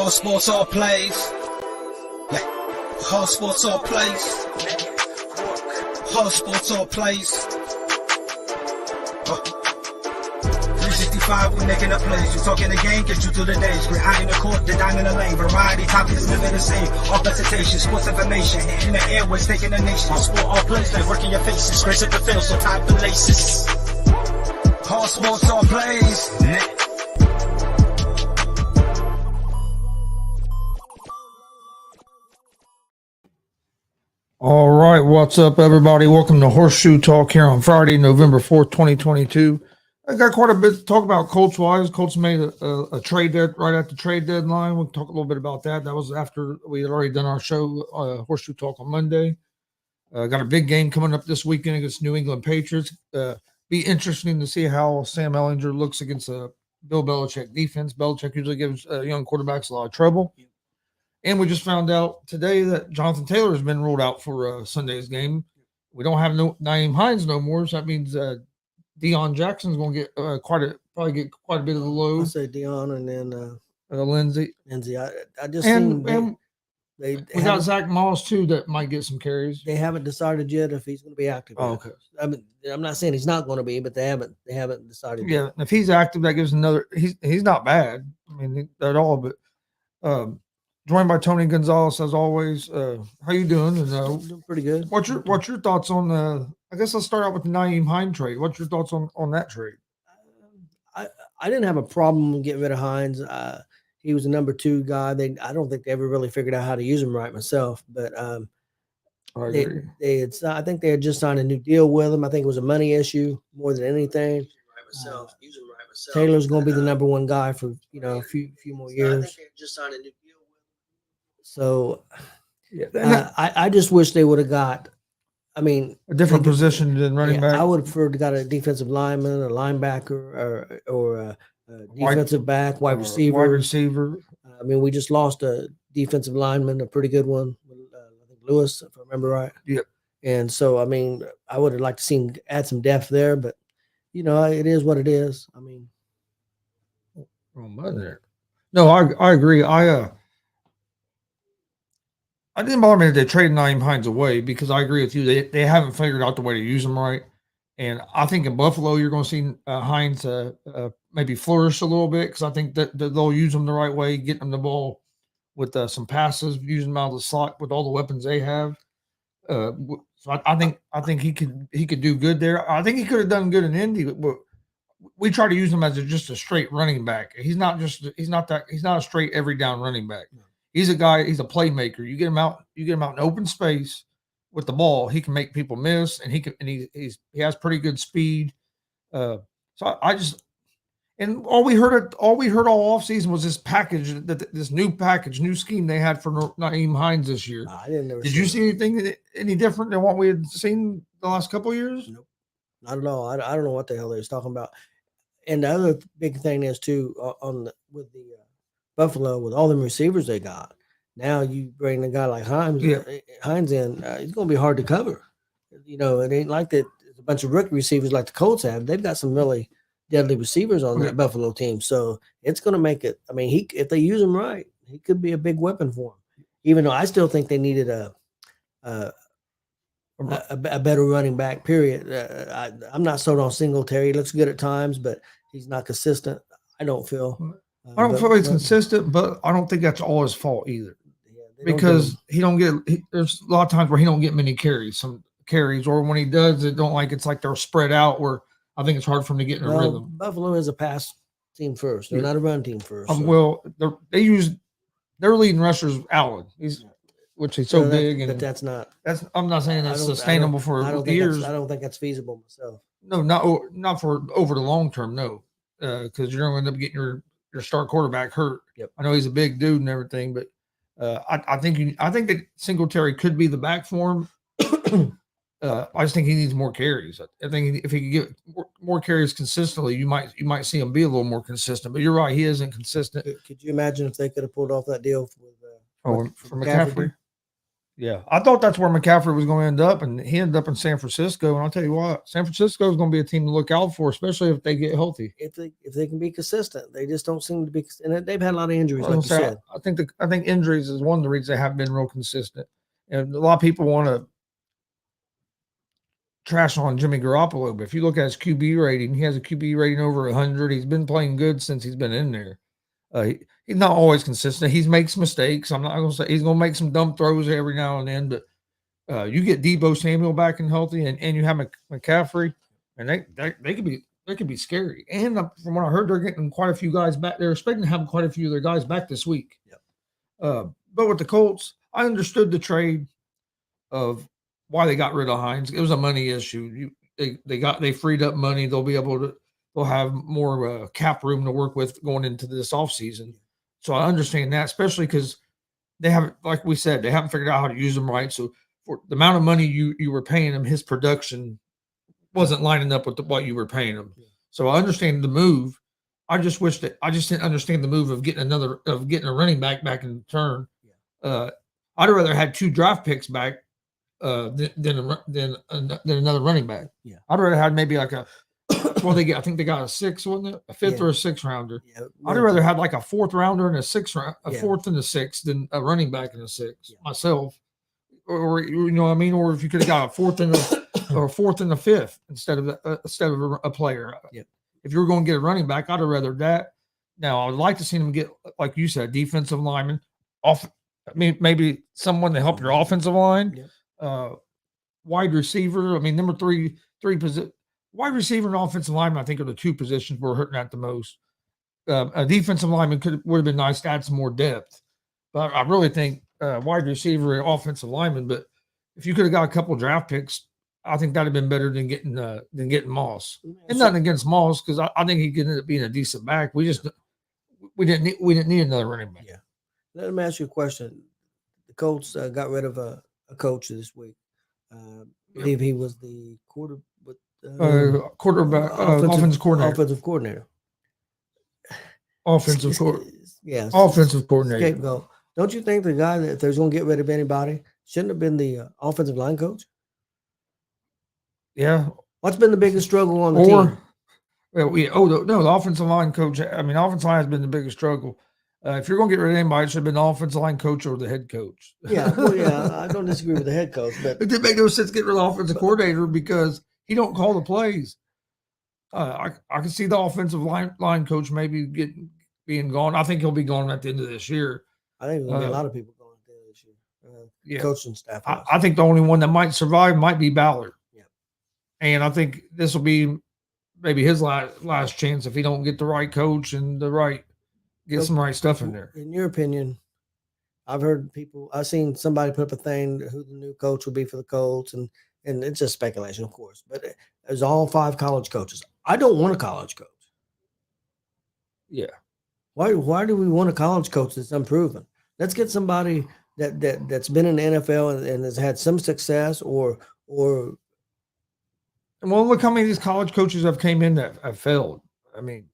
All sports, all plays. Yeah. All sports, all plays. All sports, all plays. 365, we making a plays. You talking the game, get you through the days. We're high in the court, the dime in the lane. Variety topics, living the same. All presentation, sports information. In the airways, taking the nation. All sport, all plays, like working your faces. Grace at the field, so tie the laces. All sports, all plays. Yeah. All right, what's up, everybody? Welcome to Horseshoe Talk here on Friday, November 4th, 2022. I got quite a bit to talk about Colts-wise. Colts made a trade there right at the trade deadline. We'll talk a little bit about that. That was after we had already done our show, Horseshoe Talk, on Monday. Got a big game coming up this weekend against New England Patriots. Be interesting to see how Sam Ehlinger looks against a Bill Belichick defense. Belichick usually gives young quarterbacks a lot of trouble. And we just found out today that Jonathan Taylor has been ruled out for Sunday's game. We don't have Nyheim Hines no more, so that means Deion Jackson's going to get probably get quite a bit of the load. I say Deion and then Lindsey. I just we got Zach Moss too that might get some carries. They haven't decided yet if he's going to be active. Oh, okay. I mean, I'm not saying he's not going to be, but they haven't decided. Yeah, if he's active, that gives another. He's not bad. I mean, at all, but. Joined by Tony Gonzalez as always. How you doing? And, doing pretty good. What's your thoughts on I guess let's start out with the Nyheim Hines trade. What's your thoughts on that trade? I didn't have a problem getting rid of Hines. He was a number 2 guy. I don't think they ever really figured out how to use him right myself. But I think they had just signed a new deal with him. I think it was a money issue more than anything. Taylor's going to be the number 1 guy for a few more years. I think they just signed a new deal. So yeah, I just wish they would have got, a different position than running back. I would have preferred to got a defensive lineman, a linebacker, or a defensive back, wide receiver. We just lost a defensive lineman, a pretty good one, I think Lewis, if I remember right. Yep. And so, I would have liked to see add some depth there, but it is what it is. No, I agree. I didn't bother me that they traded Nyheim Hines away because I agree with you. They haven't figured out the way to use him right. And I think in Buffalo, you're going to see Hines maybe flourish a little bit because I think that they'll use him the right way, getting him the ball with some passes, using him out of the slot with all the weapons they have. So I think he could do good there. I think he could have done good in Indy, but we try to use him as just a straight running back. He's not a straight every down running back. He's a guy. He's a playmaker. You get him out in open space with the ball. He can make people miss, and he has pretty good speed. So all we heard all offseason was this package, this new scheme they had for Nyheim Hines this year. Did you see anything any different than what we had seen the last couple of years? Nope, not at all. I don't know what the hell they was talking about. And the other big thing is too with the Buffalo, with all them receivers they got. Now you bring a guy like Hines in, it's going to be hard to cover. It ain't like that. There's a bunch of rookie receivers like the Colts have. They've got some really deadly receivers on that Buffalo team. So it's going to make it. If they use him right, he could be a big weapon for them. Even though I still think they needed a better running back. Period. I'm not sold on Singletary. He looks good at times, but he's not consistent. I don't feel. I don't feel he's consistent, but I don't think that's all his fault either. Because there's a lot of times where he don't get many carries, or when he does, it's like they're spread out where I think it's hard for him to get in a rhythm. Buffalo is a pass team first. They're not a run team first. Well, their leading rusher is Allen. Which is so big, and but I'm not saying that's sustainable for years. I don't think that's feasible myself. No, not for over the long term. No, because you're going to end up getting your star quarterback hurt. Yep. I know he's a big dude and everything, but I think that Singletary could be the back for him. I just think he needs more carries. I think if he could get more carries consistently, you might see him be a little more consistent. But you're right, he isn't consistent. Could you imagine if they could have pulled off that deal for McCaffrey? Yeah, I thought that's where McCaffrey was going to end up, and he ended up in San Francisco. And I'll tell you what, San Francisco is going to be a team to look out for, especially if they get healthy. If they can be consistent, they just don't seem to be. And they've had a lot of injuries, like you said. I think injuries is one of the reasons they haven't been real consistent. And a lot of people want to trash on Jimmy Garoppolo, but if you look at his QB rating, he has a QB rating over 100. He's been playing good since he's been in there. He's not always consistent. He makes mistakes. I'm not going to say he's going to make some dumb throws every now and then, but you get Deebo Samuel back and healthy, and you have McCaffrey, and they could be scary. And from what I heard, they're getting quite a few guys back. They're expecting to have quite a few of their guys back this week. Yep. But with the Colts, I understood the trade of why they got rid of Hines. It was a money issue. They freed up money. They'll have more cap room to work with going into this offseason. So I understand that, especially because they haven't, like we said, they haven't figured out how to use them right. So for the amount of money you were paying him, his production wasn't lining up with what you were paying him. Yeah. So I understand the move. I just didn't understand the move of getting a running back in turn. Yeah. I'd rather had 2 draft picks back than another running back. Yeah. I'd rather had maybe like I think they got a 6, wasn't it? A 5th or a 6th rounder. Yeah. I'd rather had like a 4th rounder and a 6th round, a 4th and a 6th than a running back and a 6 myself. Or you know what I mean? Or if you could have got a 4th and or a 4th and a 5th instead of a player. Yeah. If you were going to get a running back, I'd have rather that. Now I would like to see them get, like you said, defensive lineman off. I mean, maybe someone to help your offensive line. Yeah. Wide receiver. I mean, number three position. Wide receiver and offensive lineman, I think, are the 2 positions we're hurting at the most. A defensive lineman would have been nice to add some more depth, but I really think wide receiver and offensive lineman. But if you could have got a couple of draft picks, I think that'd have been better than getting Moss. And nothing against Moss, because I think he could end up being a decent back. We didn't need another running back. Yeah. Let me ask you a question. The Colts got rid of a coach this week. I believe he was the quarterback, offensive coordinator. Offensive coordinator. Yes. Offensive coordinator. Scapegoat. Don't you think the guy that if there's going to get rid of anybody shouldn't have been the offensive line coach? Yeah. What's been the biggest struggle on the team? The offensive line coach. I mean, offensive line has been the biggest struggle. If you're going to get rid of anybody, it should have been the offensive line coach or the head coach. Yeah, I don't disagree with the head coach, but it didn't make no sense to get rid of the offensive coordinator because he don't call the plays. I can see the offensive line coach maybe being gone. I think he'll be gone at the end of this year. I think there'll be a lot of people going at the end of this year. Coaching staff. I think the only one that might survive might be Ballard. Yeah, and I think this will be maybe his last chance if he don't get the right coach and get some right stuff in there. In your opinion, I've seen somebody put up a thing who the new coach will be for the Colts, and it's just speculation, of course. But there's all 5 college coaches. I don't want a college coach. Yeah. Why do we want a college coach that's unproven? Let's get somebody that's been in the NFL and has had some success or. Well, look how many of these college coaches have came in that have failed. I mean,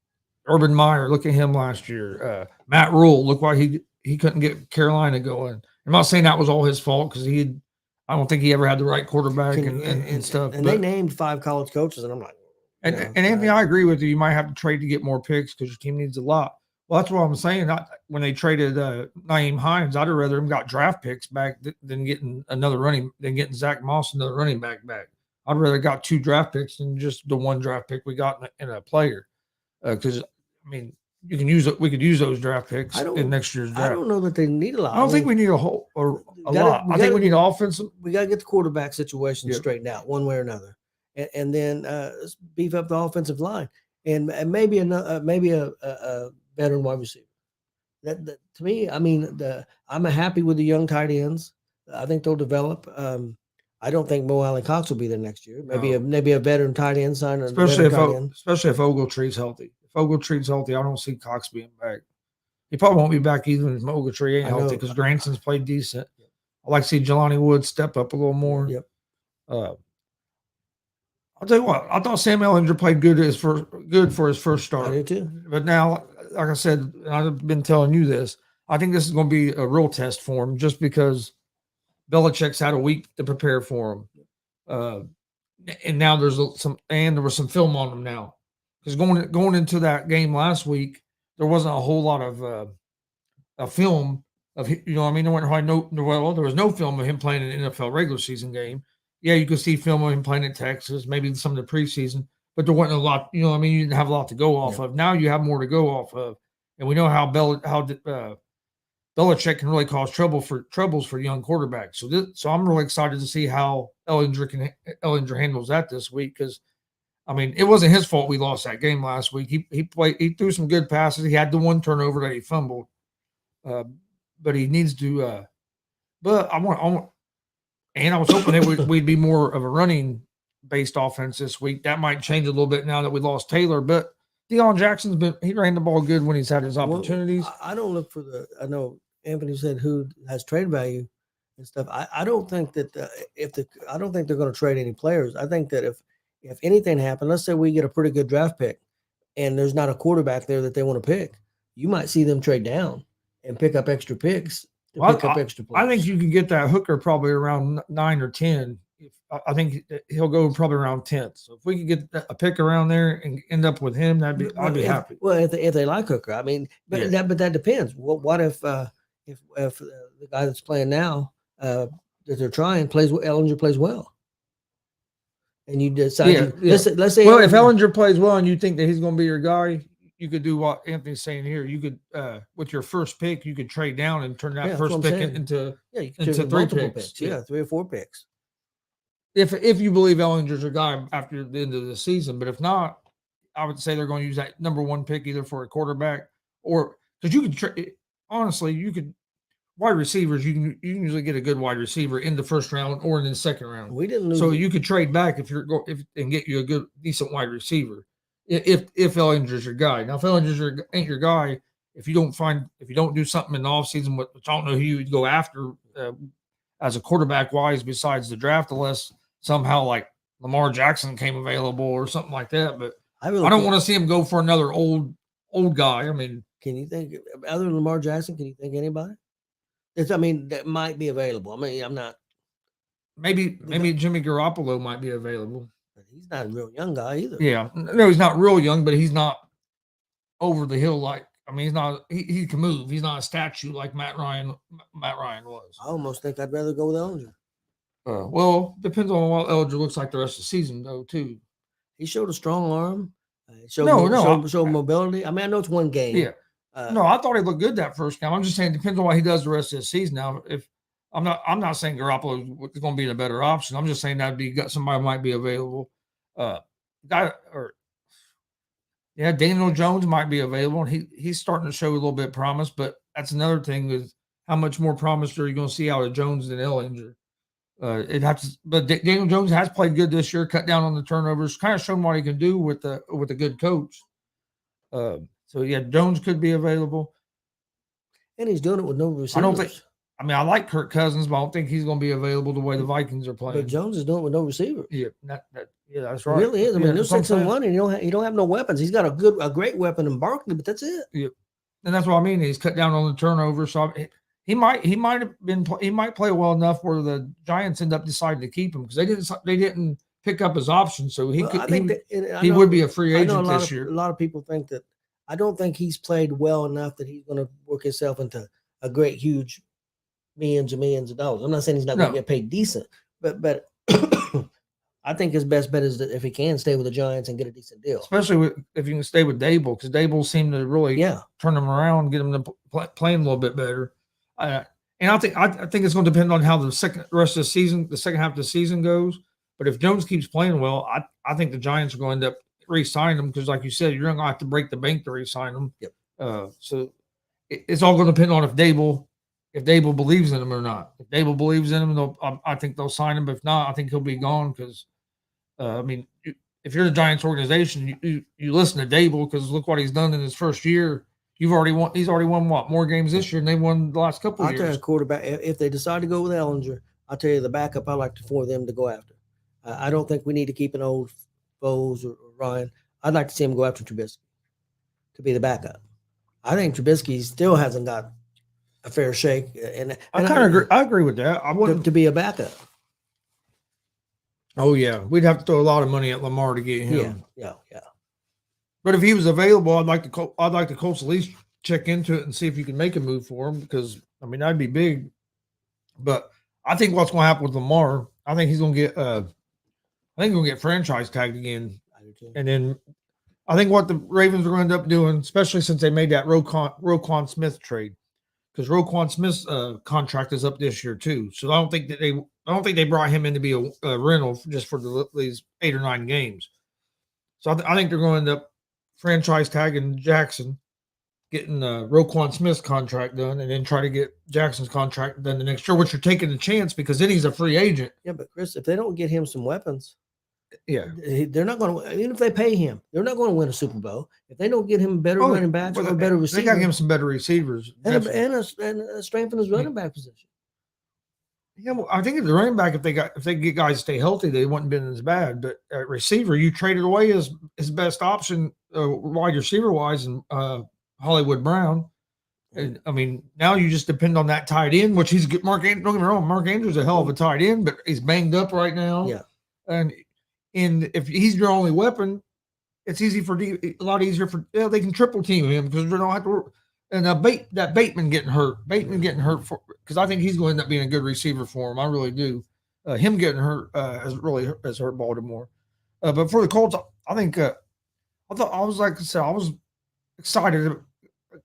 Urban Meyer, look at him last year. Matt Rule, look why he couldn't get Carolina going. I'm not saying that was all his fault because I don't think he ever had the right quarterback and stuff. And they named 5 college coaches, and I'm like, and Anthony, I agree with you. You might have to trade to get more picks because your team needs a lot. Well, that's what I'm saying. When they traded Nyheim Hines, I'd have rather him got draft picks back than getting Zach Moss another running back. I'd rather got 2 draft picks than just the 1 draft pick we got in a player. Because I mean, we could use those draft picks in next year's draft. I don't know that they need a lot. I don't think we need a lot. I think we need offensive. We got to get the quarterback situation straightened out one way or another, and then beef up the offensive line, and maybe a veteran wide receiver. That to me, I mean, I'm happy with the young tight ends. I think they'll develop. I don't think Mo Alley Cox will be there next year. Maybe a veteran tight end sign, especially if Ogletree's healthy. If Ogletree's healthy, I don't see Cox being back. He probably won't be back even if Ogletree ain't healthy because Granson's played decent. I like to see Jelani Woods step up a little more. Yep. I'll tell you what, I thought Sam Ehlinger played good for his first start. I did too. But now, like I said, I've been telling you this. I think this is going to be a real test for him just because Belichick's had a week to prepare for him. And now there was some film on him now. Because going into that game last week, there wasn't a whole lot of film of, you know what I mean? There was no film of him playing an NFL regular season game. Yeah, you could see film of him playing in Texas, maybe some of the preseason, but there wasn't a lot, you know what I mean? You didn't have a lot to go off of. Now you have more to go off of. And we know how Belichick can really cause troubles for young quarterbacks. So I'm really excited to see how Ellinger handles that this week, because I mean, it wasn't his fault we lost that game last week. He threw some good passes. He had the one turnover that he fumbled, but he needs to. But I was hoping we'd be more of a running based offense this week. That might change a little bit now that we lost Taylor, but Deion Jackson's he ran the ball good when he's had his opportunities. Well, I don't look for I know Anthony said who has trade value and stuff. I don't think that I don't think they're going to trade any players. I think that if anything happened, let's say we get a pretty good draft pick and there's not a quarterback there that they want to pick, you might see them trade down and pick up extra picks pick up extra players. I think you can get that hooker probably around 9 or 10. I think he'll go probably around 10th. So if we could get a pick around there and end up with him, I'd be happy. Well, if they like Hooker, I mean, but that depends. What if the guy that's playing now that they're trying Ellinger plays well, and you decide let's say if Ellinger plays well and you think that he's going to be your guy, you could do what Anthony's saying here. You could with your first pick, you could trade down and turn that first pick into 3 picks. 3 or 4 picks. If you believe Ellinger's your guy after the end of the season, but if not, I would say they're going to use that number 1 pick either for a quarterback or because you could honestly you could wide receivers you can usually get a good wide receiver in the first round or in the second round. We didn't lose so you could trade back and get you a decent wide receiver if Ellinger's your guy. Now if Ellinger ain't your guy, if you don't do something in the offseason, which I don't know who you would go after as a quarterback wise besides the draft, unless somehow like Lamar Jackson came available or something like that. But I don't want to see him go for another old guy. I mean, can you think other than Lamar Jackson? Can you think anybody? That might be available. I mean, I'm not. Maybe Jimmy Garoppolo might be available. But he's not a real young guy either. Yeah, no, he's not real young, but he's not over the hill like. I mean, he's not. He can move. He's not a statue like Matt Ryan was. I almost think I'd rather go with Ellinger. Well, depends on what Ellinger looks like the rest of the season, though. Too. He showed a strong arm. Showed mobility. I mean, I know it's one game. Yeah. No, I thought he looked good that first game. I'm just saying it depends on what he does the rest of the season. Now, if I'm not saying Garoppolo is going to be the better option. I'm just saying somebody might be available. Daniel Jones might be available, and he's starting to show a little bit of promise. But that's another thing is how much more promise are you going to see out of Jones than Ellinger? But Daniel Jones has played good this year, cut down on the turnovers, kind of shown what he can do with a good coach. So Jones could be available, and he's doing it with no receivers. I like Kirk Cousins, but I don't think he's going to be available the way the Vikings are playing. But Jones is doing it with no receiver. Yeah, that's right. He really is. I mean, they're 6-1, and you don't have no weapons. He's got a great weapon in Barkley, but that's it. Yeah, and that's what I mean. He's cut down on the turnovers, so he might play well enough where the Giants end up deciding to keep him because they didn't pick up his option, so he would be a free agent this year. A lot of people think that. I don't think he's played well enough that he's going to work himself into a great, huge millions of dollars. I'm not saying he's not going to get paid decent, but I think his best bet is that if he can stay with the Giants and get a decent deal, especially if you can stay with Dable, because Dable seemed to really turn him around, get him to playing a little bit better. And I think it's going to depend on how the second half of the season goes. But if Jones keeps playing well, I think the Giants are going to end up re-sign him because, like you said, you're going to have to break the bank to re-sign him. Yep. So it's all going to depend on if Dable believes in him or not. If Dable believes in him, I think they'll sign him. But if not, I think he'll be gone because, if you're the Giants organization, you listen to Dable because look what he's done in his first year. He's already won what more games this year than they won the last couple of years. I'll tell you, quarterback. If they decide to go with Ellinger, I'll tell you the backup I like for them to go after. I don't think we need to keep an old Foles or Ryan. I'd like to see him go after Trubisky to be the backup. I think Trubisky still hasn't got a fair shake. And I kind of agree. I agree with that. I wouldn't to be a backup. Oh yeah, we'd have to throw a lot of money at Lamar to get him. Yeah. But if he was available, I'd like the Colts at least check into it and see if you can make a move for him, because I mean that'd be big. But I think what's going to happen with Lamar, I think he's going to get franchise tagged again, and then I think what the Ravens are going to end up doing, especially since they made that Roquan Smith trade, because Roquan Smith's contract is up this year too. So I don't think they brought him in to be a rental just for these 8 or 9 games. So I think they're going to end up franchise tagging Jackson, getting Roquan Smith's contract done, and then try to get Jackson's contract done the next year, which you're taking a chance because then he's a free agent. Yeah, but Chris, if they don't get him some weapons, they're not going to. Even if they pay him, they're not going to win a Super Bowl if they don't get him better running backs or better receivers. They got him some better receivers and strengthen his running back position. Yeah, well, I think if the running back, if they get guys to stay healthy, they wouldn't have been as bad. But at receiver, you traded away his best option, wide receiver wise, and Hollywood Brown. And I mean, now you just depend on that tight end, which he's good. Don't get me wrong, Mark Andrews is a hell of a tight end, but he's banged up right now. Yeah, and if he's your only weapon, it's a lot easier for they can triple team him because they don't have to. And Bateman getting hurt, because I think he's going to end up being a good receiver for him. I really do. Him getting hurt has hurt Baltimore. But for the Colts, I think I was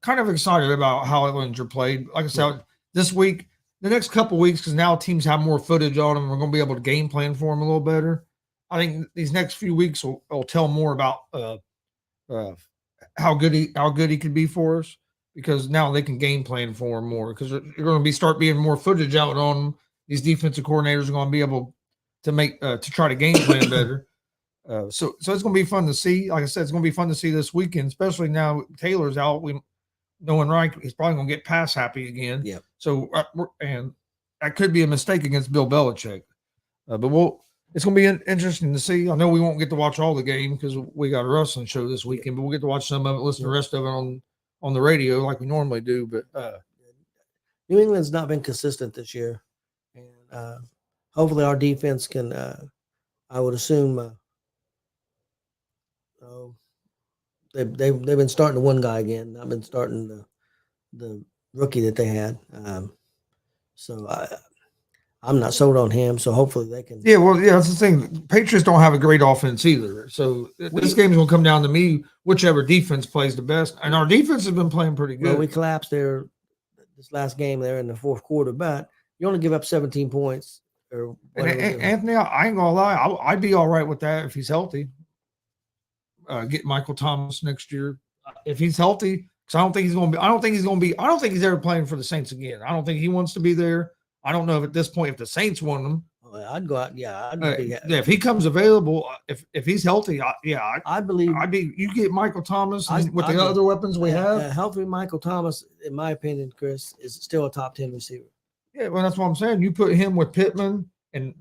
kind of excited about how Ehlinger played. Like I said, this week, the next couple weeks, because now teams have more footage on him, we're going to be able to game plan for him a little better. I think these next few weeks will tell more about how good he could be for us, because now they can game plan for him more, because you're going to start being more footage out on him. These defensive coordinators are going to be able to make to try to game plan better. So it's going to be fun to see. Like I said, it's going to be fun to see this weekend, especially now Taylor's out. Knowing Reich, he's probably going to get pass happy again. Yeah. So and that could be a mistake against Bill Belichick. But it's going to be interesting to see. I know we won't get to watch all the game because we got a wrestling show this weekend, but we'll get to watch some of it, listen to the rest of it on the radio like we normally do. But New England's not been consistent this year, and hopefully our defense can. I would assume they've been starting the one guy again. Not been starting the rookie that they had. So I'm not sold on him. So hopefully they can. Yeah, well, yeah, that's the thing. Patriots don't have a great offense either. So this game's gonna come down to me, whichever defense plays the best. And our defense has been playing pretty good. Well, we collapsed there this last game there in the fourth quarter, but you only give up 17 points. Or Anthony, I ain't gonna lie, I'd be all right with that if he's healthy. Get Michael Thomas next year if he's healthy, because I don't think he's ever playing for the Saints again. I don't think he wants to be there. I don't know if at this point if the Saints want him. I'd go out. Yeah, if he comes available, if he's healthy, I believe you get Michael Thomas with the other weapons we have. Healthy Michael Thomas, in my opinion, Chris, is still a top 10 receiver. Yeah, well, that's what I'm saying. You put him with Pittman and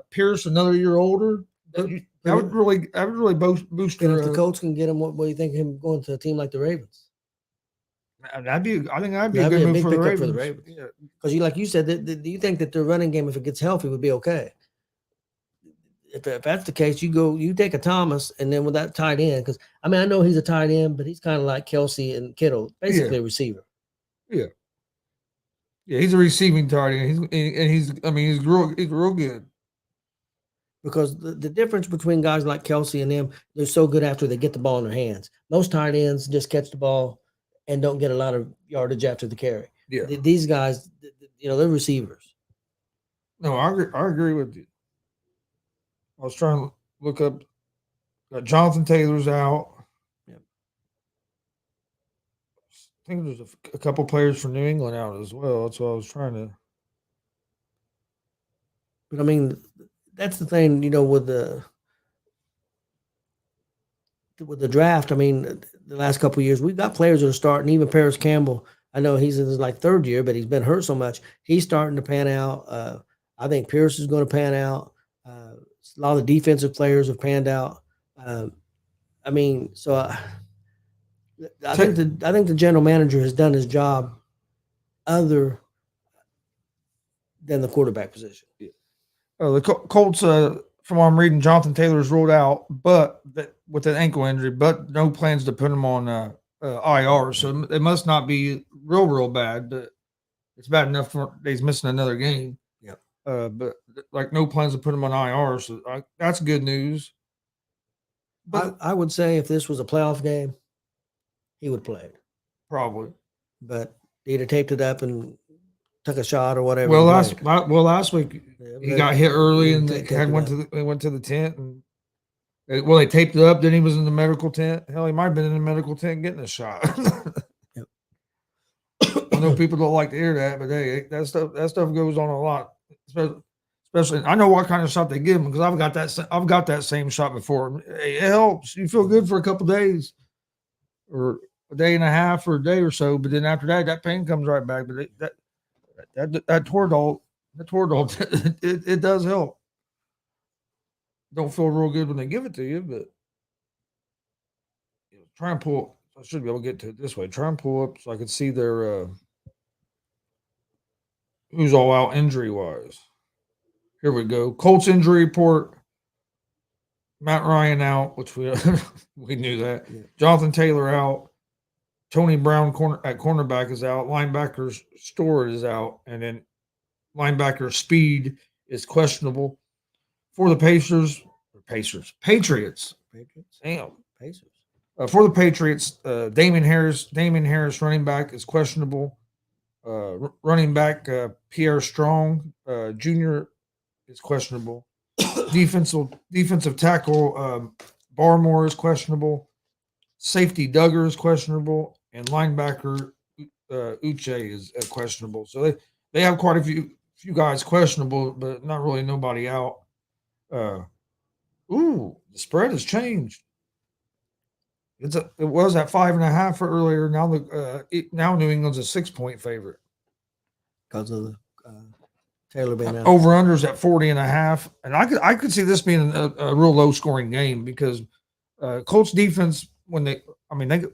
Pierce another year older. That would really boost. And if the Colts can get him, what do you think of him going to a team like the Ravens? I think that'd be a good move for the Ravens. Yeah, because like you said, do you think that their running game, if it gets healthy, would be okay? If that's the case, you take a Thomas, and then with that tight end, because I know he's a tight end, but he's kind of like Kelsey and Kittle, basically a receiver. Yeah. Yeah, he's a receiving tight end. He's real good. Because the difference between guys like Kelsey and them, they're so good after they get the ball in their hands. Most tight ends just catch the ball and don't get a lot of yardage after the carry. Yeah. These guys, they're receivers. No, I agree with you. I was trying to look up. Jonathan Taylor's out. Yep. I think there's a couple players from New England out as well. That's what I was trying to. But that's the thing, with the draft. The last couple of years, we've got players that are starting. Even Paris Campbell, I know he's in his third year, but he's been hurt so much. He's starting to pan out. I think Pierce is going to pan out. A lot of the defensive players have panned out. I think the general manager has done his job other than the quarterback position. The Colts, from what I'm reading, Jonathan Taylor's ruled out, but with an ankle injury, but no plans to put him on IR. So it must not be real bad, but it's bad enough for he's missing another game. Yeah. But like no plans to put him on IR. So that's good news. But I would say if this was a playoff game, he would play. Probably. But he either taped it up and took a shot or whatever. Well, last week he got hit early and went to the tent and they taped it up. Then he was in the medical tent. Hell, he might have been in the medical tent getting a shot. Yep. I know people don't like to hear that, but hey, that stuff goes on a lot. Especially, I know what kind of shot they give him because I've got that same shot before. It helps. You feel good for a couple days, or a day and a half, or a day or so. But then after that pain comes right back. But that Toradol, it does help. Don't feel real good when they give it to you, but try and pull. I should be able to get to it this way. Try and pull up so I can see their who's all out injury wise. Here we go. Colts injury report. Matt Ryan out, which we knew that. Yeah. Jonathan Taylor out. Tony Brown at cornerback is out. Linebacker Stewart is out, and then linebacker Speed is questionable. For the Patriots. Damn. Pacers. For the Patriots, Damon Harris, running back, is questionable. Running back Pierre Strong Jr. is questionable. Defensive tackle Barmore is questionable. Safety Duggar is questionable, and linebacker Uche is questionable. So they have quite a few guys questionable, but not really nobody out. The spread has changed. It was at 5.5 earlier. Now New England's a 6-point favorite because of the Taylor being out. Over unders at 40.5, and I could see this being a real low scoring game because Colts defense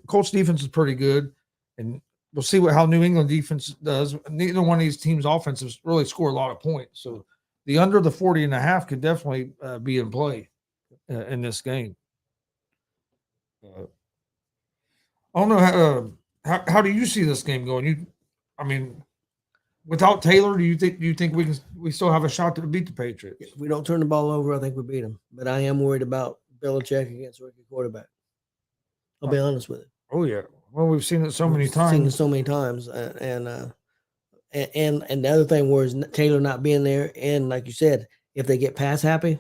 Colts defense is pretty good, and we'll see how New England defense does. Neither one of these teams' offenses really score a lot of points, so the under the 40.5 could definitely be in play in this game. I don't know how do you see this game going? Without Taylor, do you think we still have a shot to beat the Patriots? If we don't turn the ball over, I think we beat them. But I am worried about Belichick against a rookie quarterback. I'll be honest with it. Oh yeah, well we've seen it so many times. And the other thing was Taylor not being there, and like you said, if they get pass happy,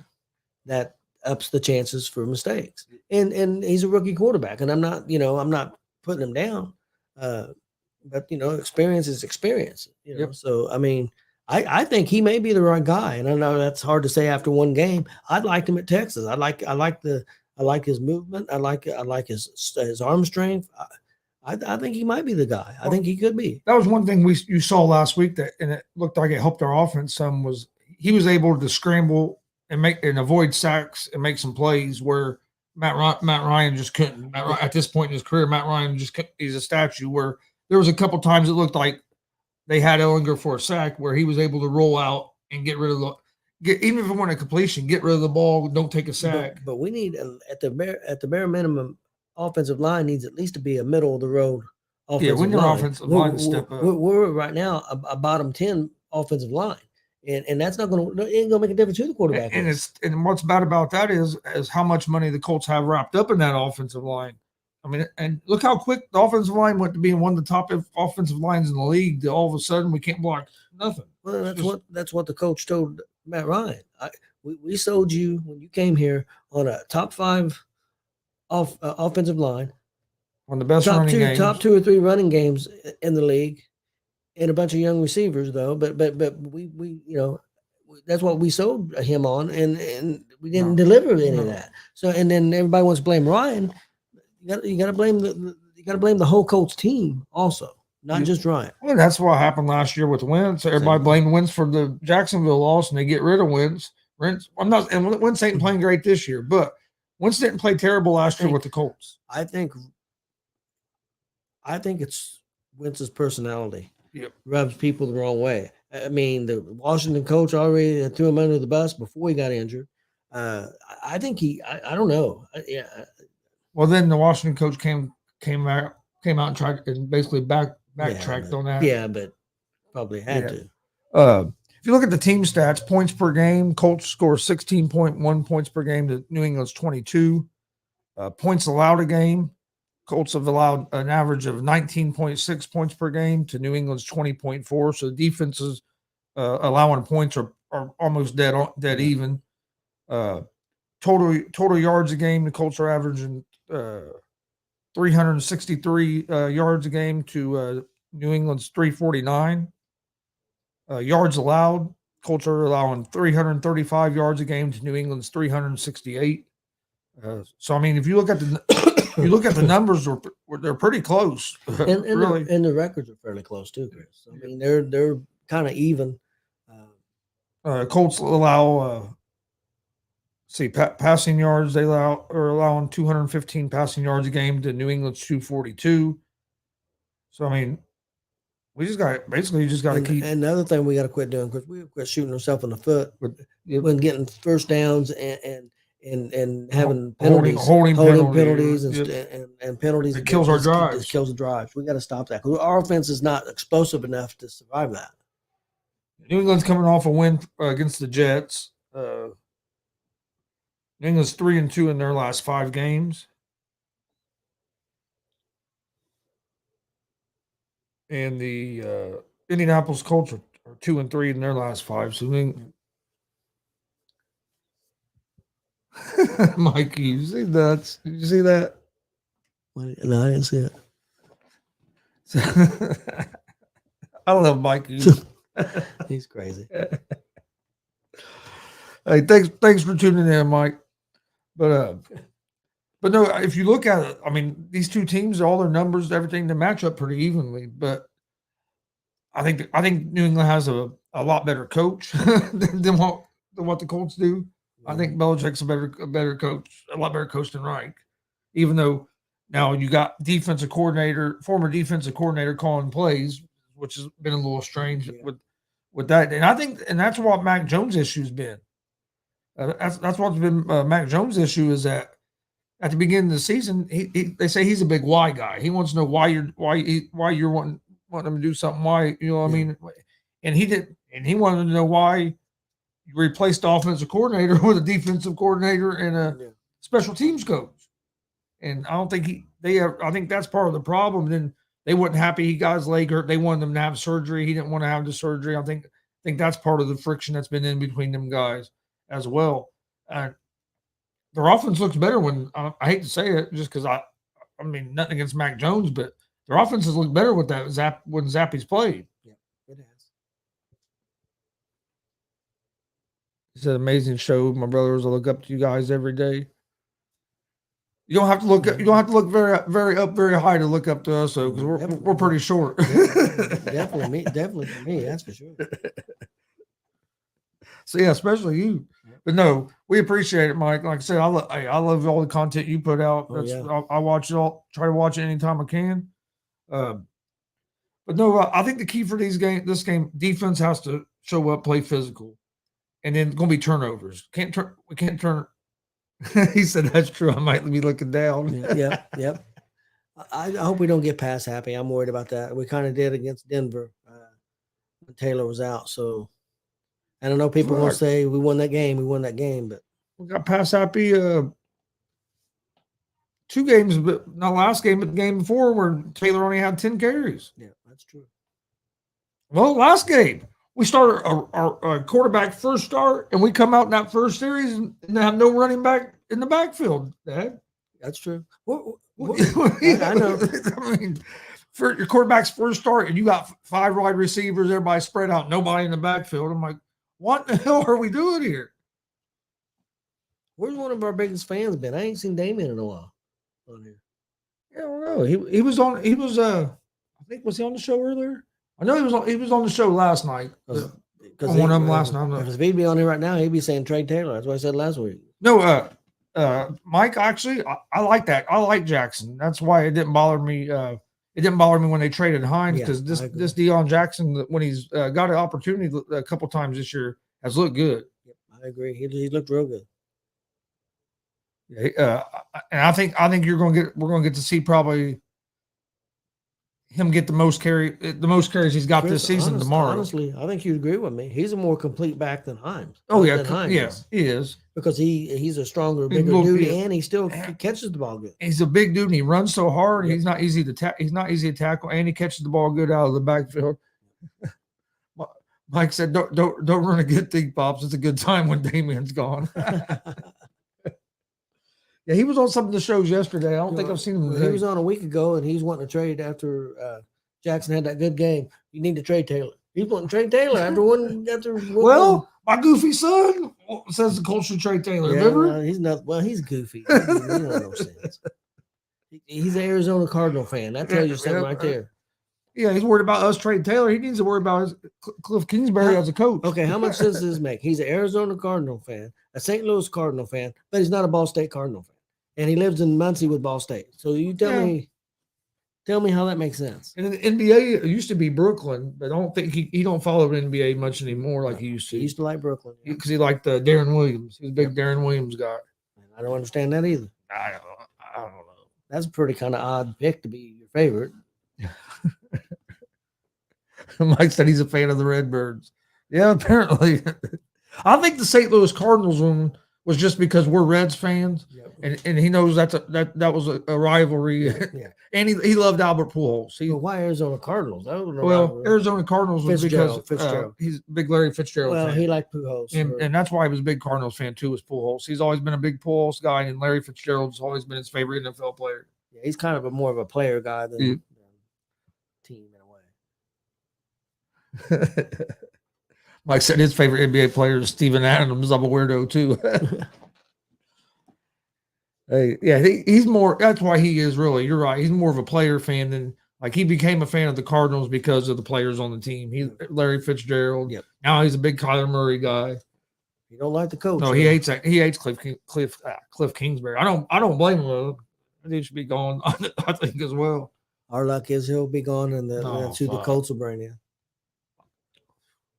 that ups the chances for mistakes. And he's a rookie quarterback, and I'm not putting him down. But experience is experience. Yep. So I think he may be the right guy, and I know that's hard to say after one game. I'd liked him at Texas. I like his movement. I like his arm strength. I think he might be the guy. I think he could be. That was one thing you saw last week and it looked like it helped our offense some. Was he was able to scramble and avoid sacks and make some plays where Matt Ryan just couldn't. At this point in his career, Matt Ryan he's a statue. Where there was a couple times it looked like they had Ellinger for a sack where he was able to roll out and get rid of even if it wasn't a completion, get rid of the ball, don't take a sack. But we need at the bare minimum, offensive line needs at least to be a middle of the road offensive line. Your offensive line step up. We're right now a bottom 10 offensive line. And that's ain't gonna make a difference who the quarterback is. And what's bad about that is how much money the Colts have wrapped up in that offensive line. And look how quick the offensive line went to being one of the top offensive lines in the league. All of a sudden, we can't block nothing. Well, that's what the coach told Matt Ryan. We sold you when you came here on a top 5 offensive line, on the best running games, top 2 or 3 running games in the league, and a bunch of young receivers though. But we that's what we sold him on, and we didn't deliver any of that. So and then everybody wants to blame Ryan. You got to blame the whole Colts team also, not just Ryan. Well, that's what happened last year with Wentz. Everybody blamed Wentz for the Jacksonville loss, and they get rid of Wentz. Wentz ain't playing great this year, but Wentz didn't play terrible last year with the Colts. I think it's Wentz's personality. rubs people the wrong way. I mean, the Washington coach already threw him under the bus before he got injured. I think I don't know. Yeah. Well, then the Washington coach came out and tried and basically backtracked on that. Yeah, but probably had to. If you look at the team stats, points per game, Colts score 16.1 points per game to New England's 22. Points allowed a game, Colts have allowed an average of 19.6 points per game to New England's 20.4. So the defenses allowing points are almost dead even. Total yards a game, the Colts are averaging 363 yards a game to New England's 349. Yards allowed, Colts are allowing 335 yards a game to New England's 368. So I mean, if you look at the numbers, they're pretty close. And really, and the records are fairly close too, Chris. I mean, they're kind of even. Colts allow passing yards. They are allowing 215 passing yards a game to New England's 242. So I mean, you just got to keep. And the other thing we got to quit doing, because we quit shooting ourselves in the foot when getting first downs and having penalties, holding penalties and penalties. It kills our drives. It kills the drives. We got to stop that because our offense is not explosive enough to survive that. New England's coming off a win against the Jets. New England's 3-2 in their last 5 games. And the Indianapolis Colts are 2-3 in their last 5. So Mikey, you see that? Did you see that? No, I didn't see it. I love Mikey. He's crazy. Hey, thanks for tuning in, Mike. But no, if you look at it, I mean, these two teams, all their numbers, everything, they match up pretty evenly. But I think New England has a lot better coach than what the Colts do. I think Belichick's a better coach, a lot better coach than Reich. Even though now you got former defensive coordinator calling plays, which has been a little strange with that. And I think, and that's what Mac Jones' issue has been. That's what's been Mac Jones' issue is that at the beginning of the season, they say he's a big why guy. He wants to know why you're wanting him to do something. Why, you know what I mean? And he wanted to know why you replaced the offensive coordinator with a defensive coordinator and a special teams coach. And I don't think I think that's part of the problem. Then they weren't happy he got his leg hurt. They wanted him to have surgery. He didn't want to have the surgery. I think that's part of the friction that's been in between them guys as well. Their offense looks better when I hate to say it, just because I mean nothing against Mac Jones, but their offenses look better with that when Zappy's played. Yeah, it has. It's an amazing show. My brothers, I look up to you guys every day. You don't have to look. You don't have to look very high to look up to us, though, because we're pretty short. Definitely for me, that's for sure. So yeah, especially you. But no, we appreciate it, Mike. Like I said, I love all the content you put out. I watch it all. Try to watch it anytime I can. But no, I think the key for this game, defense has to show up, play physical, and then going to be turnovers. We can't turn. He said that's true. I might be looking down. Yep. I hope we don't get pass happy. I'm worried about that. We kind of did against Denver when Taylor was out. So I don't know. People will say we won that game. But we got pass happy 2 games, but not last game, but the game before where Taylor only had 10 carries. Yeah, that's true. Well, last game we started our quarterback first start, and we come out in that first series and have no running back in the backfield. Dad, that's true. I know. I mean, for your quarterback's first start, and you got 5 wide receivers, everybody spread out, nobody in the backfield. I'm like, what the hell are we doing here? Where's one of our biggest fans been? I ain't seen Damien in a while on here. Yeah, I don't know. He was on. He was. I think was he on the show earlier? I know he was on the show last night. Because one of them last night. If he'd be on here right now, he'd be saying trade Taylor. That's what I said last week. No, Mike. Actually, I like that. I like Jackson. That's why it didn't bother me. it didn't bother me when they traded Hines because I agree. this Deion Jackson, when he's got an opportunity a couple times this year, has looked good. Yep, I agree. He looked real good. Yeah, and I think we're gonna get to see probably him get the most carries he's got this season tomorrow. Honestly, I think you'd agree with me. He's a more complete back than Hines. Oh yeah, Hines is. He is Because he's a stronger, bigger dude, and he still catches the ball good. He's a big dude, and he runs so hard. Yep. He's not easy to tackle, and he catches the ball good out of the backfield. Mike said, "Don't run a good thing, Pops. It's a good time when Damien's gone." Yeah, he was on some of the shows yesterday. I don't think I've seen him today. He was on a week ago, and he's wanting to trade after Jackson had that good game. You need to trade Taylor. He's wanting to trade Taylor after one. Well, my goofy son says the Colts should trade Taylor. Yeah, remember? He's not. Well, he's goofy. He don't have no sense. He's an Arizona Cardinal fan. That tells you something right there. Yeah, he's worried about us trading Taylor. He needs to worry about Cliff Kingsbury as a coach. Okay, how much sense does this make? He's an Arizona Cardinal fan, a St. Louis Cardinal fan, but he's not a Ball State Cardinal fan. And he lives in Muncie with Ball State. So you tell me how that makes sense. And in the NBA, it used to be Brooklyn, but I don't think he don't follow the NBA much anymore like he used to. He used to like Brooklyn. Because he liked Darren Williams. He's a big Darren Williams guy. I don't understand that either. I don't know. That's a pretty kind of odd pick to be your favorite. Mike said he's a fan of the Redbirds. Yeah, apparently. I think the St. Louis Cardinals one was just because we're Reds fans, and he knows that was a rivalry. Yeah. And he loved Albert Pujols. Why Arizona Cardinals? I don't know. Well, Arizona Cardinals was because he's a big Larry Fitzgerald fan. He liked Pujols. And that's why he was a big Cardinals fan too, was Pujols. He's always been a big Pujols guy, and Larry Fitzgerald's always been his favorite NFL player. Yeah, he's kind of more of a player guy than team in a way. Mike said his favorite NBA player is Steven Adams. I'm a weirdo too. Hey, yeah, he's more. That's why he is really. You're right. He's more of a player fan than he became a fan of the Cardinals because of the players on the team. Larry Fitzgerald. Yep. Now he's a big Kyler Murray guy. You don't like the coach. No, he hates that. He hates Cliff Kingsbury. I don't blame him. He should be gone. I think as well. Our luck is he'll be gone, and the Colts will bring in.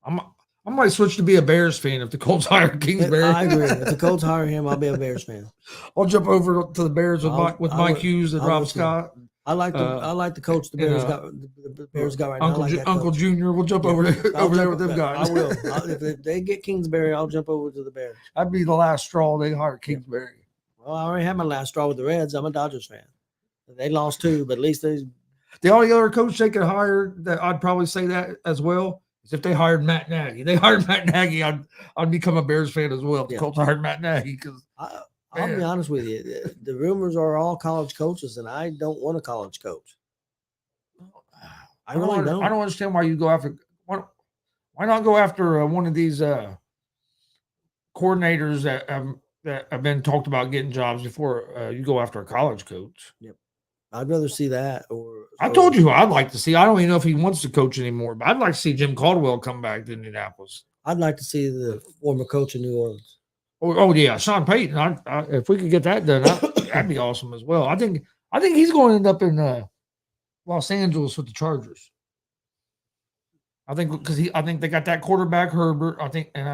I might switch to be a Bears fan if the Colts hire Kingsbury. I agree. If the Colts hire him, I'll be a Bears fan. I'll jump over to the Bears with Mike Hughes and Rob Scott. I like the coach the Bears got. The Bears got right now. Uncle Junior. We'll jump over there with them guys. I will. If they get Kingsbury, I'll jump over to the Bears. That'd be the last straw they hire Kingsbury. Well, I already had my last straw with the Reds. I'm a Dodgers fan. They lost too, but at least the only other coach they could hire that I'd probably say that as well. If they hired Matt Nagy, I'd become a Bears fan as well. If the Colts hired Matt Nagy, because I'll be honest with you, the rumors are all college coaches, and I don't want a college coach. I don't understand why you go after. Why not go after one of these coordinators that have been talked about getting jobs before you go after a college coach? Yep. I'd rather see that. I told you who I'd like to see. I don't even know if he wants to coach anymore, but I'd like to see Jim Caldwell come back to Indianapolis. I'd like to see the former coach in New Orleans. Oh yeah, Sean Payton. If we could get that done, that'd be awesome as well. I think he's going to end up in Los Angeles with the Chargers. I think they got that quarterback Herbert. I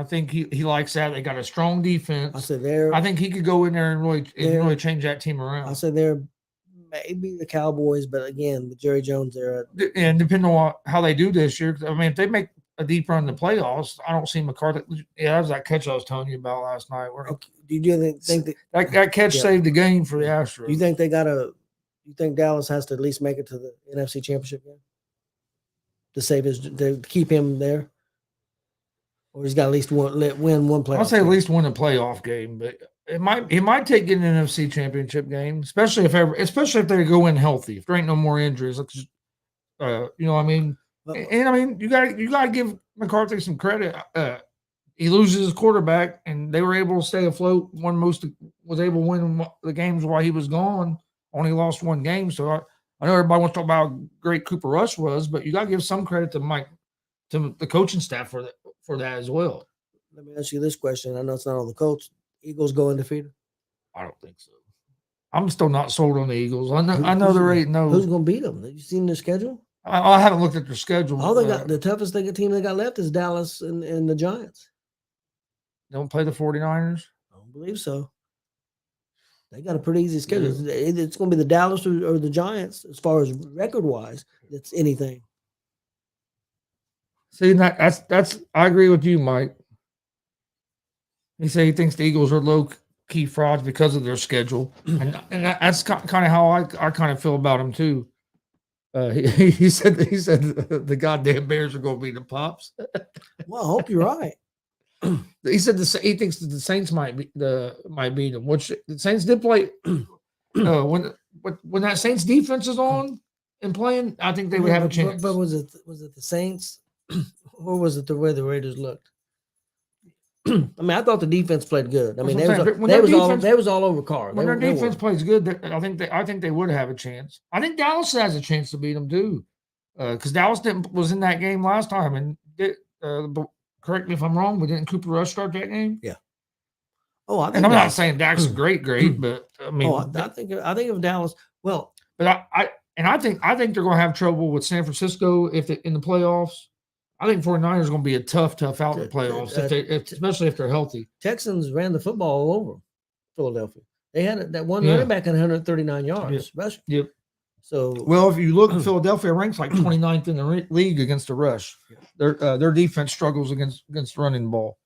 think he likes that. They got a strong defense. I think he could go in there and really change that team around. I said they're maybe the Cowboys, but again, with Jerry Jones there. And depending on how they do this year, I mean, if they make a deep run in the playoffs, I don't see McCarthy. Yeah, that was that catch I was telling you about last night. Okay. Do you think that catch saved the game for the Astros? Do you think you think Dallas has to at least make it to the NFC Championship game to keep him there? Or he's got at least win one playoff I'll say game? At least win a playoff game, but it might take an NFC Championship game, especially if they go in healthy. If there ain't no more injuries, you know what I mean. And I mean, you gotta give McCarthy some credit. He loses his quarterback, and they were able to stay afloat. Was able to win the games while he was gone. Only lost one game, so I know everybody wants to talk about how great Cooper Rush was, but you gotta give some credit to the coaching staff for that as well. Let me ask you this question. I know it's not on the Colts. Eagles go undefeated? I don't think so. I'm still not sold on the Eagles. I know they're 8-0. Who's going to beat them? Have you seen their schedule? I haven't looked at their schedule. All they got, the toughest team they got left is Dallas and the Giants. Don't play the 49ers? I don't believe so. They got a pretty easy schedule. Yeah. It's going to be the Dallas or the Giants as far as record-wise. That's anything. See, that's I agree with you, Mike. He said he thinks the Eagles are low-key frauds because of their schedule, and that's kind of how I kind of feel about them too. He said the goddamn Bears are going to beat the Pops. Well, I hope you're right. He said he thinks that the Saints might beat them, which the Saints did play. When that Saints defense is on and playing, I think they would have a chance. But was it the Saints, or was it the way the Raiders looked? I mean, I thought the defense played good. I mean, they was all over Carr. When their defense plays good, I think they would have a chance. I think Dallas has a chance to beat them too, because Dallas was in that game last time, and correct me if I'm wrong, but didn't Cooper Rush start that game? Yeah. Oh, I'm not saying Dak's great, but I mean, I think of Dallas. Well, but I think they're going to have trouble with San Francisco in the playoffs. I think 49ers are going to be a tough out in the playoffs, especially if they're healthy. Texans ran the football all over Philadelphia. They had that one running back at 139 yards. Yep. So, well, if you look, Philadelphia ranks like 29th in the league against the rush. Their defense struggles against running the ball.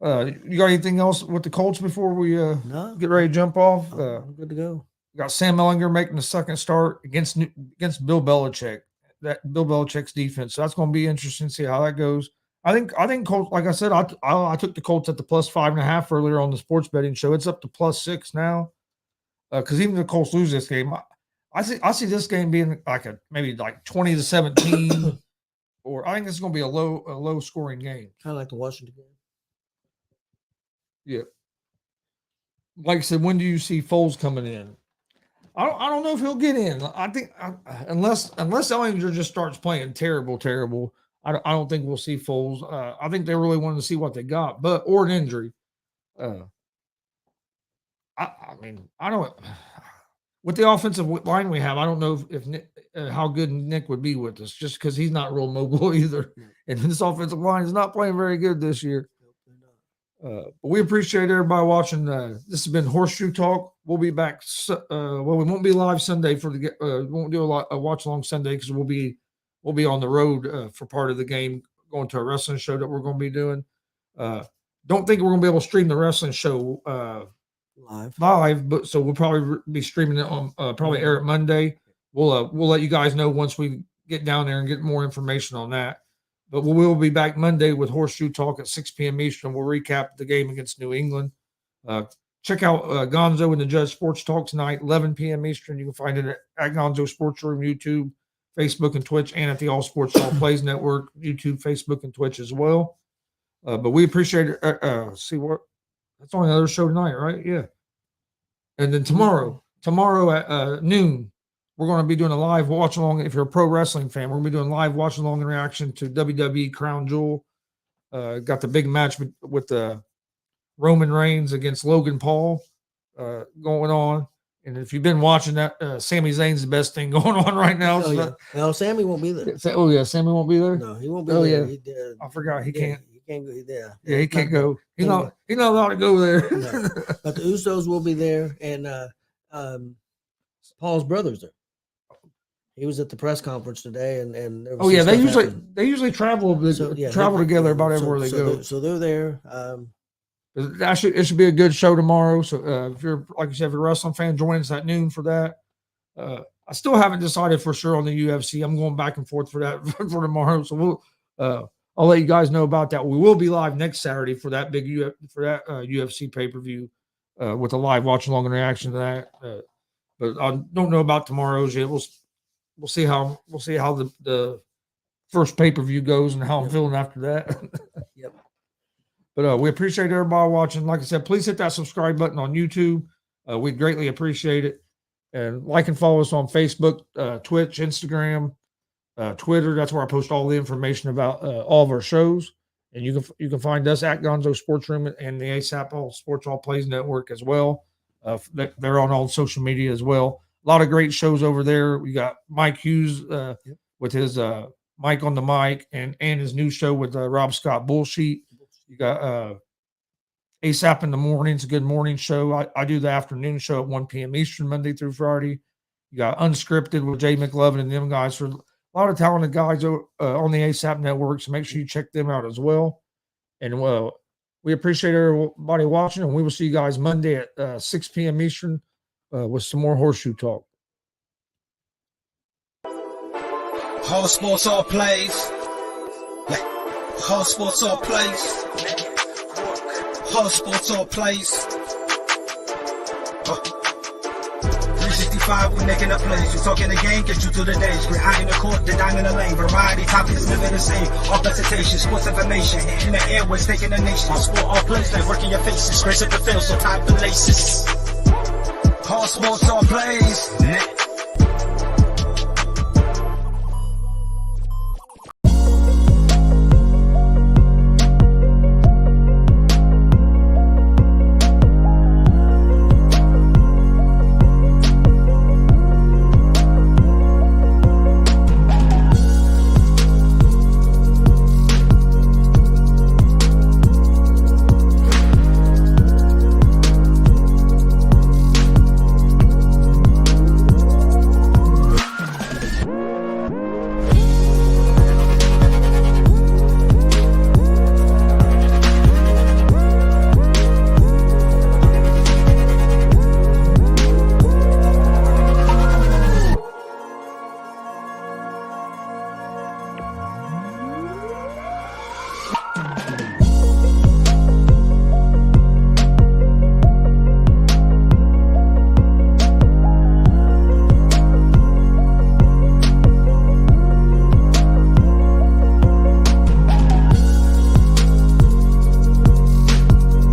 You got anything else with the Colts before we get ready to jump off? I'm good to go. Got Sam Ellinger making the second start against Bill Belichick. That Bill Belichick's defense. So that's going to be interesting to see how that goes. I think Colts, like I said, I took the Colts at the +5.5 earlier on the sports betting show. It's up to +6 now. Because even if the Colts lose this game, I see this game being maybe 20-17, or I think this is going to be a low scoring game. Kind of like the Washington game. Yeah. Like I said, when do you see Foles coming in? I don't know if he'll get in. I think unless Ellinger just starts playing terrible, I don't think we'll see Foles. I think they really wanted to see what they got, or an injury. I mean, I don't. With the offensive line we have, I don't know if Nick, how good Nick would be with us, just because he's not real mobile either. And this offensive line is not playing very good this year. But we appreciate everybody watching. This has been Horseshoe Talk. We'll be back. We won't be live Sunday we won't do a watch along Sunday because we'll be on the road for part of the game, going to a wrestling show that we're going to be doing. Don't think we're going to be able to stream the wrestling show live, but so we'll probably be streaming it on probably air it Monday. We'll let you guys know once we get down there and get more information on that. But we will be back Monday with Horseshoe Talk at 6 p.m. Eastern. We'll recap the game against New England. Check out Gonzo and the Judge Sports Talk tonight, 11 p.m. Eastern. You can find it at Gonzo Sports Room, YouTube, Facebook, and Twitch, and at the All Sports All Plays Network, YouTube, Facebook, and Twitch as well. But we appreciate it. That's only another show tonight, right? Yeah. And then tomorrow at noon, we're going to be doing a live watch along. If you're a pro wrestling fan, we're going to be doing live watch along in reaction to WWE Crown Jewel. Got the big match with Roman Reigns against Logan Paul going on. And if you've been watching that, Sami Zayn's the best thing going on right now. No, Sammy won't be there. Sammy won't be there? No, he won't be there. Yeah. I forgot. He can't. He can't go there. Yeah, he can't go. He's not allowed to go there. No. But the Usos will be there, and Paul's brother's there. He was at the press conference today, and they usually travel together about everywhere they go. So they're there. It should be a good show tomorrow. So if you're if you're a wrestling fan, join us at noon for that. I still haven't decided for sure on the UFC. I'm going back and forth for that for tomorrow. So I'll let you guys know about that. We will be live next Saturday for that big UFC pay-per-view with a live watch along and reaction to that. But I don't know about tomorrow's yet. We'll see how the first pay-per-view goes and how I'm feeling after that. Yep. But we appreciate everybody watching. Like I said, please hit that subscribe button on YouTube. We'd greatly appreciate it. And like and follow us on Facebook, Twitch, Instagram, Twitter. That's where I post all the information about all of our shows. And you can find us at Gonzo Sports Room and the ASAP All Sports All Plays Network as well. They're on all social media as well. A lot of great shows over there. We got Mike Hughes with his Mike on the Mic and his new show with Rob Scott Bullshit. You got ASAP in the morning. It's a good morning show. I do the afternoon show at 1 p.m. Eastern, Monday through Friday. You got Unscripted with Jay McLovin and them guys. For a lot of talented guys on the ASAP network, so make sure you check them out as well. And we appreciate everybody watching, and we will see you guys Monday at 6 p.m. Eastern with some more Horseshoe Talk. All sports, all plays. All sports, all plays. All sports, all plays. 365, we making a place. We talking the game, get you through the days. We're high in the court, the dime in the lane. Variety, topics, living the same. All presentation, sports information. In the airways, taking the nation. All sport, all plays, like working your faces. Grace at the field, so tie the laces. All sports, all plays.